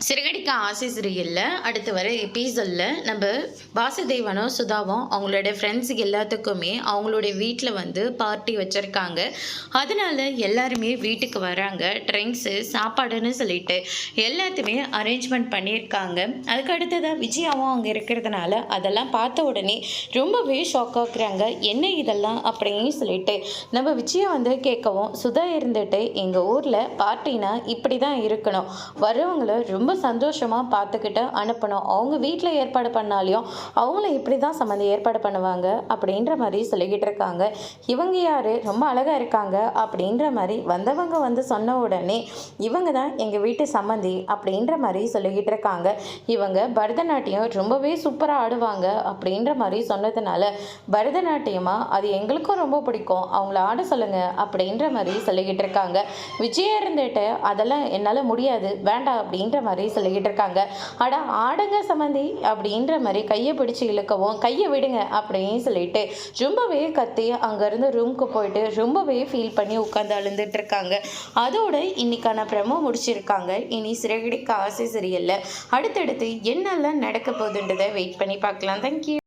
சிறகடிக்க ஆசை சீரியல்ல அடுத்து வர எபிசோட்ல நம்ம வாசுதேவனும் சுதாவும் அவங்களோட ஃப்ரெண்ட்ஸுக்கு எல்லாத்துக்குமே அவங்களுடைய வீட்டில் வந்து பார்ட்டி வச்சுருக்காங்க. அதனால எல்லாருமே வீட்டுக்கு வராங்க. ட்ரிங்க்ஸு சாப்பாடுன்னு சொல்லிட்டு எல்லாத்தையுமே அரேஞ்ச்மெண்ட் பண்ணியிருக்காங்க. அதுக்கு அடுத்ததாக விஜயாவும் அவங்க இருக்கிறதுனால அதெல்லாம் பார்த்த உடனே ரொம்பவே ஷாக் ஆகுறாங்க. என்ன இதெல்லாம் அப்படின்னு சொல்லிட்டு நம்ம விஜயா வந்து கேட்கவும் சுதா இருந்துட்டு எங்கள் ஊரில் பார்ட்டினா இப்படி தான் இருக்கணும், வரவங்கள ரொம்ப சந்தோஷமாக பார்த்துக்கிட்டு அனுப்பணும், அவங்க வீட்டில் ஏற்பாடு பண்ணாலையும் அவங்கள இப்படி தான் சம்மந்தி ஏற்பாடு பண்ணுவாங்க அப்படின்ற மாதிரி சொல்லிக்கிட்டு இருக்காங்க. இவங்க யார், ரொம்ப அழகாக இருக்காங்க அப்படின்ற மாதிரி வந்தவங்க வந்து சொன்ன உடனே இவங்க தான் எங்கள் வீட்டு சம்மந்தி அப்படின்ற மாதிரி சொல்லிக்கிட்டு இருக்காங்க. இவங்க பரதநாட்டியம் ரொம்பவே சூப்பராக ஆடுவாங்க அப்படின்ற மாதிரி சொன்னதுனால பரதநாட்டியமா அது எங்களுக்கும் ரொம்ப பிடிக்கும், அவங்கள ஆட சொல்லுங்க அப்படின்ற மாதிரி சொல்லிக்கிட்டு இருக்காங்க. விஜயா இருந்துட்டு அதெல்லாம் என்னால் முடியாது வேண்டாம் அப்படின்ற மாதிரி சொல்லிக்கிட்டு இருக்காங்க. அட ஆடுங்க சம்மந்தி அப்படின்ற மாதிரி கையை பிடிச்சி இழுக்கவும் கையை விடுங்க அப்படின்னு சொல்லிட்டு ரொம்பவே கத்தி அங்கேருந்து ரூமுக்கு போயிட்டு ரொம்பவே ஃபீல் பண்ணி உட்காந்து அழுந்துட்டு இருக்காங்க. அதோட இன்னைக்கான ப்ரமோ முடிச்சிருக்காங்க. இனி சிறகடிக்க ஆசை சீரியல்ல அடுத்தடுத்து என்னெல்லாம் நடக்க போகுதுன்றதை வெயிட் பண்ணி பார்க்கலாம். தேங்க்யூ.